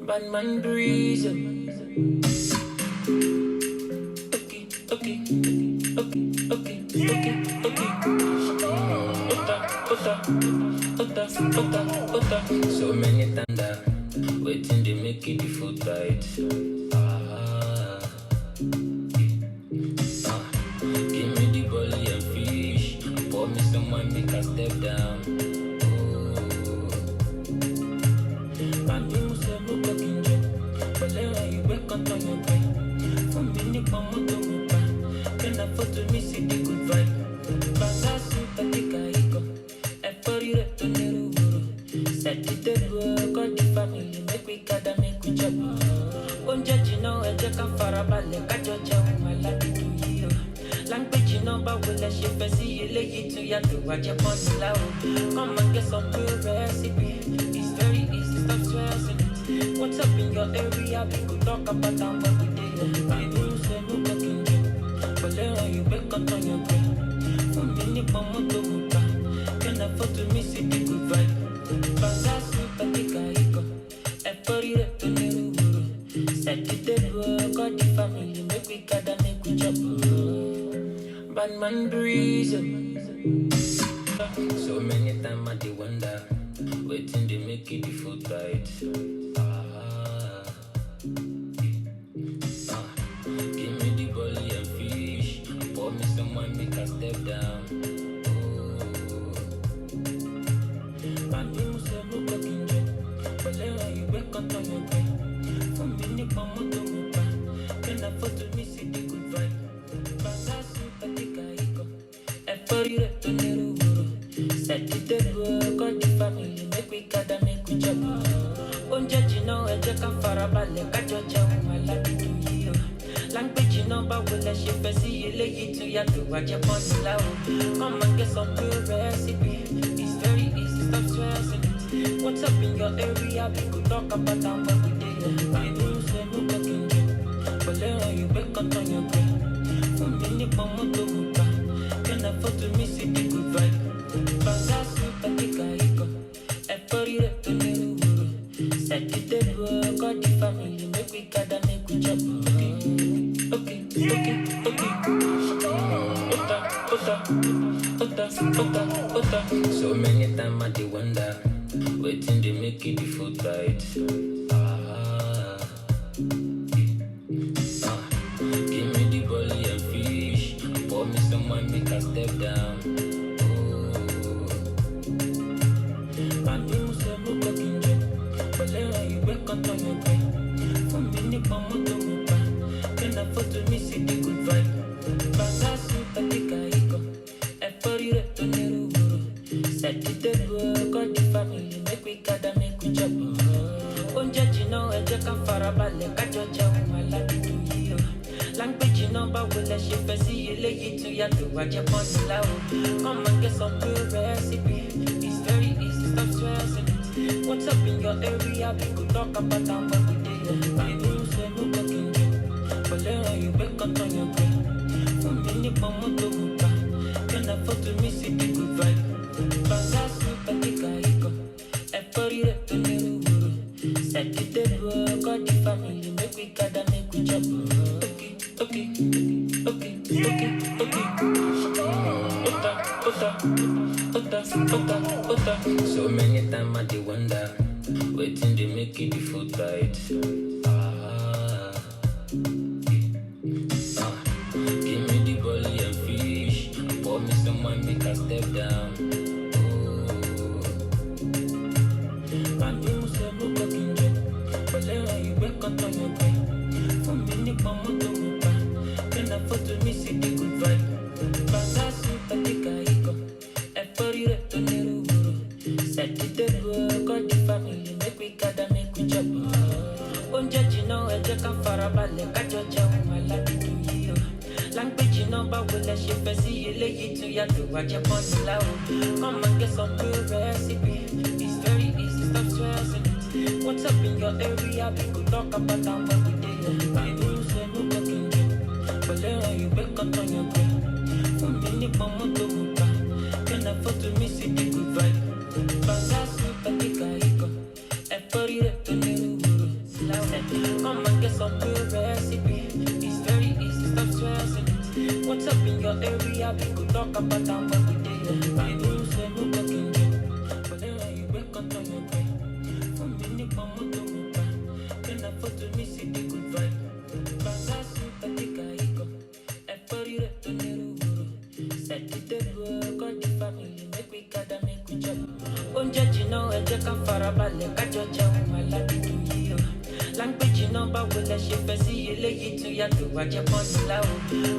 Bad man breeze. Okay. So many thunder, waiting to make it the Foodright. Give me the bully and fish. Pour me some wine, make a step down. Bambi musemo kokinje, balera iwe kontonyo pe. For me ni pamoto mupa, can afford to miss it the good vibe. Bangasu patika iko, efori reto neru guru. Set it table, call the family, make we gather, make we chop. Onja jino eje kan farabale, kajoja umalabi to you. Language number will let you see you lay to ya to watch your body loud. Come and get some good recipe. It's very easy, stop stressing it. What's up in your area? We could talk about how what we did. I do say no cooking gym. But later you wake up on your brain. For me, ni pamoto muka. Can afford to miss it, the good vibe. Bangasu patika iko. Efori reto neru guru. Set it table, call the family. Make we gather, make we chop. Bad man breeze. So many times I do wonder, waiting to make it the Foodright. Give me the bully and fish. Pour me some wine, make a step down. Bambi musemo kokinje, balera iwe kontonyo pe. For me ni pamoto mupa, can afford to miss it the good vibe. Bangasu patika iko, efori reto neru guru. Set it table, call the family, make we gather, make we chop. Onja jino eje kan farabale, kajoja umalabi to you. Language number will let you see you lay to ya to watch your body loud. Come and get some good recipe. It's very easy, stop stressing it. What's up in your area? We could talk about how what we did. I do say no cooking gym. But later you wake up on your brain. For me, ni pamoto muka. Can afford to miss it, the good vibe. Bangasu patika iko. Efori reto neru guru. Set it table, call the family. Make we gather, make we chop. Okay. So many times I do wonder, waiting to make it the Foodright. Give me the bully and fish. Pour me some wine, make a step down. Bambi musemo kokinje, balera iwe kontonyo pe. For me ni pamoto mupa, can afford to miss it the good vibe. Bangasu patika iko, efori reto neru guru. Set it table, call the family, make we gather, make we chop. Onja jino eje kan farabale, kajoja umalabi to you. Language number will let you see you lay to ya to watch your body loud. Come and get some good recipe. It's very easy, stop stressing it. What's up in your area? We could talk about how what we did. I do say no cooking gym. But later you wake up on your brain. For me, ni pamoto muka. Can afford to miss it, the good vibe. Bangasu patika iko. Efori reto neru guru. Set it table, call the family. Make we gather, make we chop. Okay. So many times I do wonder, waiting to make it the Foodright. Give me the bully and fish. Pour me some wine, make a step down. Bambi musemo kokinje, balera iwe kontonyo pe. For me ni pamoto mupa, can afford to miss it the good vibe. Bangasu patika iko, efori reto neru guru. Set it table, call the family, make we gather, make we chop. Onja jino eje kan farabale, kajoja umalabi to you. Language number will let you see you lay to ya to watch your body loud. Come and get some good recipe. It's very easy, stop stressing it. What's up in your area? We could talk about how what we did. I do say no cooking gym. But later you wake up on your brain. For me, ni pamoto muka. Can afford to miss it, the good vibe. Bangasu patika iko. Efori reto neru guru. Come and get some real recipe. It's very easy, stop stressing it. What's up in your area? We could talk about that when we did. I do say no cooking, but then when you wake up on your bed, for me, Nick, my motto, can afford to miss it, the good vibe. Bangasu, Tatika, Iko, every return, set it up, call the family, make we gather, make we jump. Judge, you know, I just can't far about like I judge my life in you. Language, you know, but will I ship and see you lay it to you to watch your money low.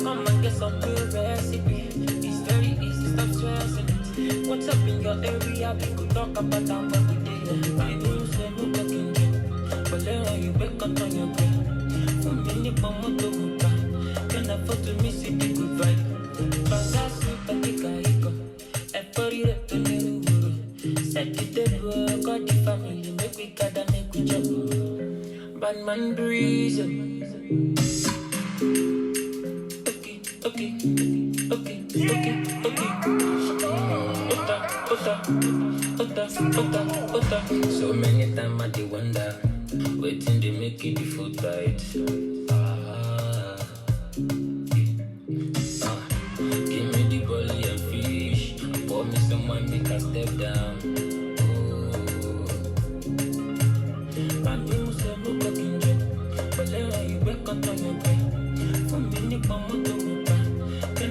Come and get some real recipe. It's very easy, stop stressing it. What's up in your area? We could talk about that when we did. I do say no cooking, but then you wake up on your bed. For me, Nick, my motto, can afford to miss it, the good vibe. Bangasu, Tatika, Iko, every return. Set it up, got the family, make we gather, make we jump. Bad man breeze. Okay. Ota. So many times I do wonder, waiting to make it the Foodright. Give me the bully and fish. Pour me some wine, make a step down.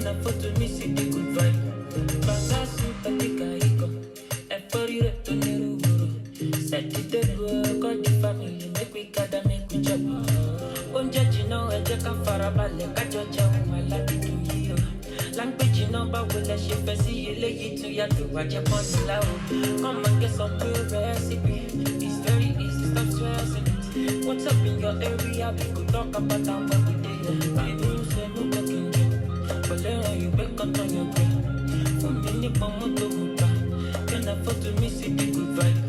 Afford to miss it, the good vibe. Bangasu, Tatika, Iko, every return, set it up, call the family, make we gather, make we jump. Judge, you know, I just can't far about like I judge my life in you. Language, you know, but will I ship and see you lay it to you to watch your money low. Come and get some real recipe. It's very easy, stop stressing it. What's up in your area? We could talk about that when we did. I do say no cooking. But then you wake up on your bed. For me, Nick, my motto, can afford to miss it, the good vibe.